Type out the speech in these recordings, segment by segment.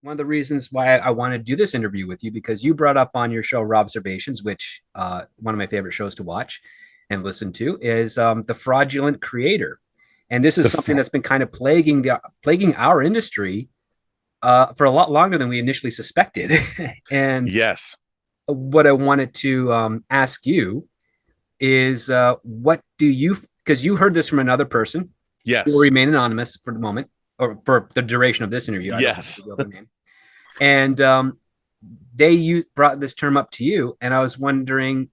one of the reasons why I wanted to do this interview with you because you brought up on your show Robservations, which one of my favorite shows to watch and listen to is the fraudulent creator, and this is The something fr- that's been kind of plaguing our industry for a lot longer than we initially suspected. And yes, what I wanted to ask you is, what do you? Because you heard this from another person, who will yes, remain anonymous for the moment or for the duration of this interview. I don't want to yes. reveal their name. And they brought this term up to you, and I was wondering,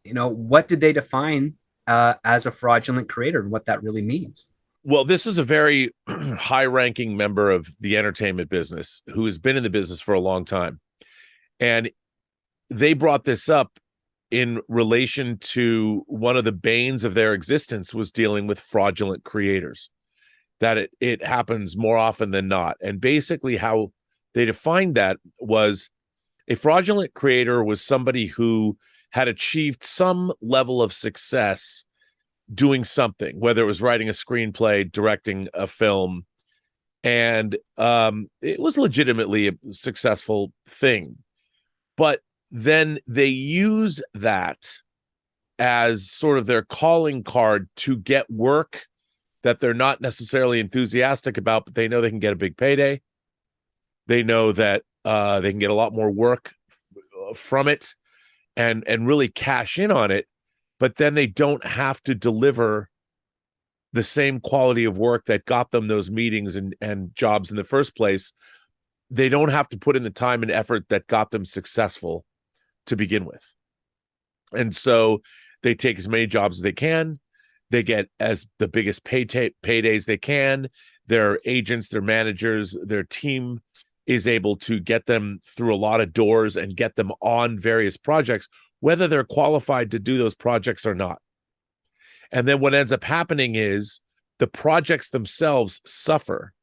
what did they define as a fraudulent creator and what that really means? Well, this is a very high-ranking member of the entertainment business who has been in the business for a long time, and they brought this up in relation to one of the banes of their existence was dealing with fraudulent creators. That it happens more often than not, and basically how they defined that was a fraudulent creator was somebody who had achieved some level of success doing something, whether it was writing a screenplay, directing a film, and it was legitimately a successful thing. But then they use that as sort of their calling card to get work that they're not necessarily enthusiastic about, but they know they can get a big payday. They know that they can get a lot more work from it and really cash in on it, but then they don't have to deliver the same quality of work that got them those meetings and jobs in the first place. They don't have to put in the time and effort that got them successful to begin with. And so they take as many jobs as they can. They get as the biggest paydays they can. Their agents, their managers, their team is able to get them through a lot of doors and get them on various projects, whether they're qualified to do those projects or not. And then what ends up happening is the projects themselves suffer.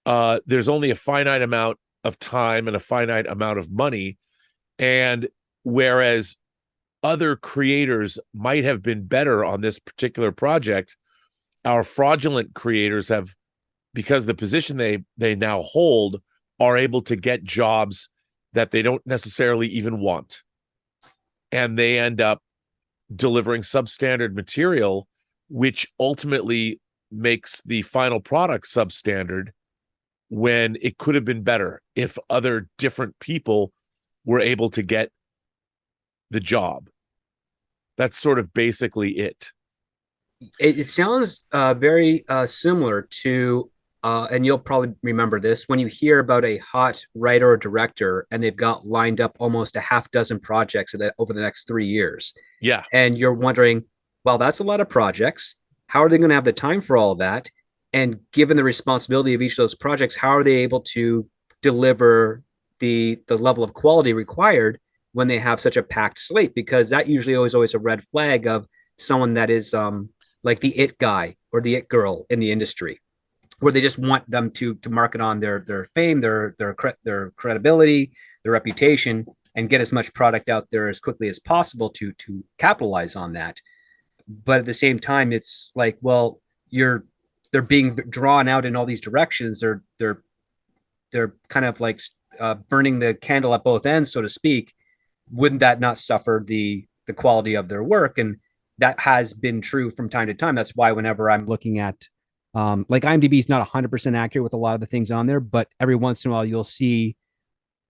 There's only a finite amount of time and a finite amount of money. And whereas other creators might have been better on this particular project, our fraudulent creators have, because the position they now hold, are able to get jobs that they don't necessarily even want. And they end up delivering substandard material, which ultimately makes the final product substandard when it could have been better if other different people were able to get the job. That's sort of basically it. It sounds very similar to, and you'll probably remember this when you hear about a hot writer or director and they've got lined up almost a half dozen projects that over the next 3 years. Yeah. And you're wondering, well, that's a lot of projects. How are they going to have the time for all of that? And given the responsibility of each of those projects, how are they able to deliver the level of quality required when they have such a packed slate? Because that usually always a red flag of someone that is like the it guy or the it girl in the industry, where they just want them to market on their fame, their credibility, their reputation, and get as much product out there as quickly as possible to capitalize on that. But at the same time, it's like, well, you're they're being drawn out in all these directions. They're kind of like burning the candle at both ends, so to speak. Wouldn't that not suffer the quality of their work? And that has been true from time to time. That's why whenever I'm looking at like IMDb is not 100% accurate with a lot of the things on there, but every once in a while you'll see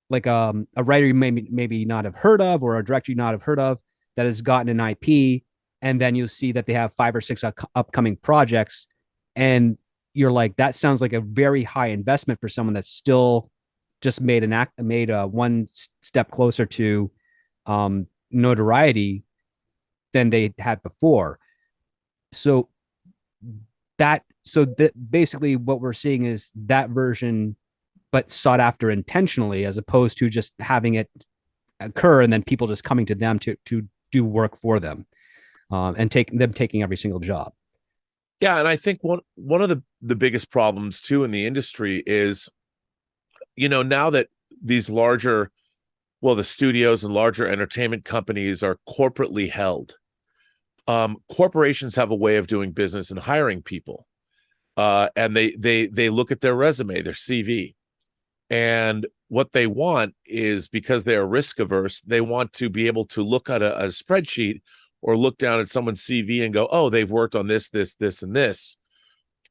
like a writer you maybe not have heard of or a director you not have heard of that has gotten an IP, and then you'll see that they have 5 or 6 upcoming projects, and you're like, that sounds like a very high investment for someone that's still just made a one step closer to notoriety than they had before. So basically what we're seeing is that version, but sought after intentionally, as opposed to just having it occur and then people just coming to them to do work for them, and taking every single job. Yeah, and I think one of the biggest problems too in the industry is, now that these larger, well, the studios and larger entertainment companies are corporately held. Corporations have a way of doing business and hiring people, and they look at their resume, their CV, And what they want is, because they're risk averse, they want to be able to look at a spreadsheet or look down at someone's CV and go, oh, they've worked on this, this, this, and this.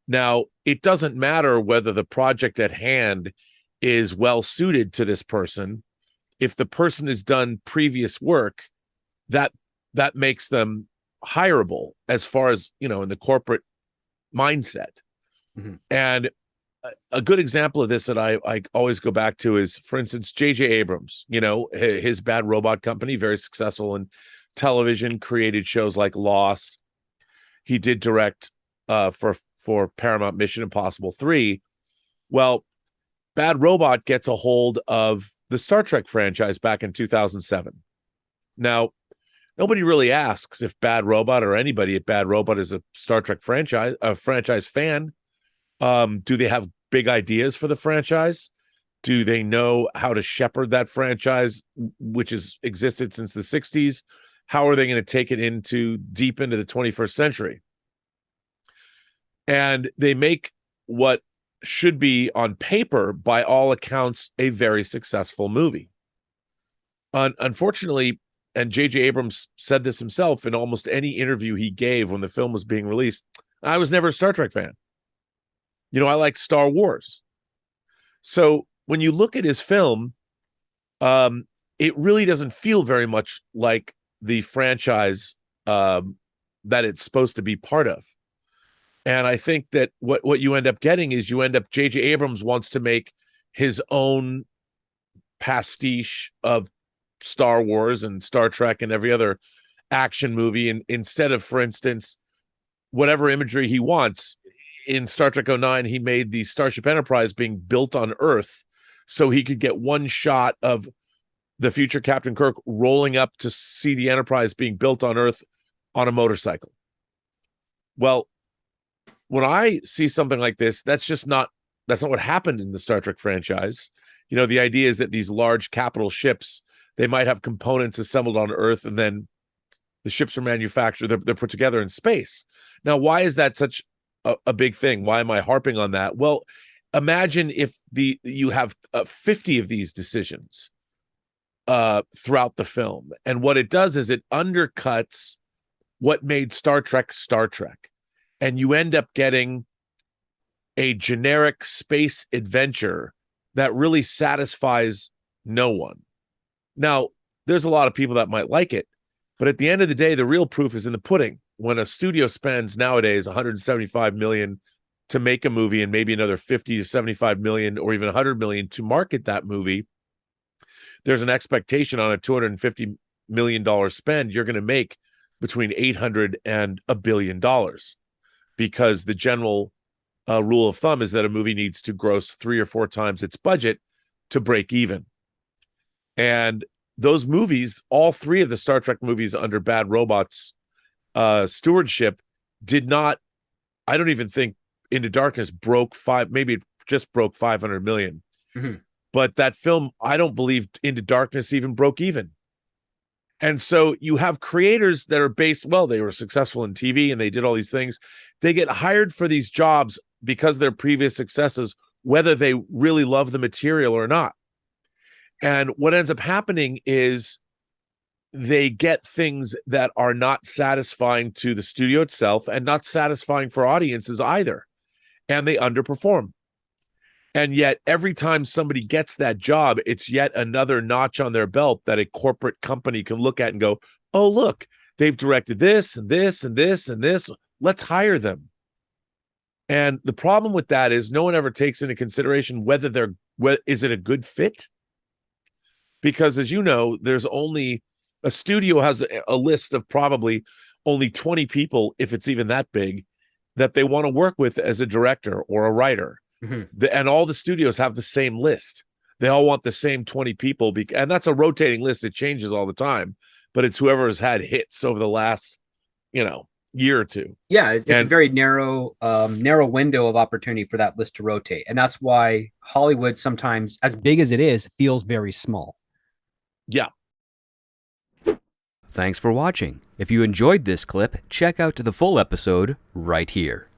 Now, it doesn't matter whether the project at hand is well suited to this person. If the person has done previous work, that makes them hireable as far as, in the corporate mindset. Mm-hmm. And a good example of this that I always go back to is, for instance, J.J. Abrams. His Bad Robot Company, very successful in television, created shows like Lost. He did direct for Paramount Mission Impossible 3. Well, Bad Robot gets a hold of the Star Trek franchise back in 2007. Now, nobody really asks if Bad Robot or anybody at Bad Robot is a Star Trek franchise fan. Do they have big ideas for the franchise? Do they know how to shepherd that franchise, which has existed since the 60s? How are they going to take it deep into the 21st century? And they make what should be, on paper, by all accounts, a very successful movie. Unfortunately, and J.J. Abrams said this himself in almost any interview he gave when the film was being released, I was never a Star Trek fan. I like Star Wars. So when you look at his film, it really doesn't feel very much like the franchise that it's supposed to be part of. And I think that what you end up getting is J.J. Abrams wants to make his own pastiche of Star Wars and Star Trek and every other action movie. And instead of, for instance, whatever imagery he wants, in Star Trek 09, he made the Starship Enterprise being built on Earth so he could get one shot of the future Captain Kirk rolling up to see the Enterprise being built on Earth on a motorcycle. Well, when I see something like this, that's not what happened in the Star Trek franchise. The idea is that these large capital ships, they might have components assembled on Earth, and then the ships are manufactured, they're put together in space. Now, why is that such a big thing? Why am I harping on that? Well, imagine if you have 50 of these decisions throughout the film, and what it does is it undercuts what made Star Trek, and you end up getting a generic space adventure that really satisfies no one. Now, there's a lot of people that might like it, but at the end of the day, the real proof is in the pudding. When a studio spends nowadays $175 million to make a movie and maybe another 50 to 75 million or even 100 million to market that movie, there's an expectation on a $250 million spend, you're going to make between $800 and $1 billion, because the general rule of thumb is that a movie needs to gross 3 or 4 times its budget to break even. And those movies, all 3 of the Star Trek movies under Bad Robot's stewardship, did not, I don't even think Into Darkness broke maybe it just broke 500 million. Mm-hmm. But that film, I don't believe Into Darkness even broke even. And so you have creators that are they were successful in TV and they did all these things. They get hired for these jobs because of their previous successes, whether they really love the material or not. And what ends up happening is they get things that are not satisfying to the studio itself and not satisfying for audiences either. And they underperform. And yet every time somebody gets that job, it's yet another notch on their belt that a corporate company can look at and go, oh, look, they've directed this and this and this and this. Let's hire them. And the problem with that is no one ever takes into consideration whether is it a good fit? Because as you know, there's only a studio has a list of probably only 20 people, if it's even that big, that they want to work with as a director or a writer. Mm-hmm. And all the studios have the same list. They all want the same 20 people. And that's a rotating list. It changes all the time, but it's whoever has had hits over the last, year or two. Yeah. It's a very narrow window of opportunity for that list to rotate. And that's why Hollywood sometimes, as big as it is, feels very small. Yeah. Thanks for watching. If you enjoyed this clip, check out the full episode right here.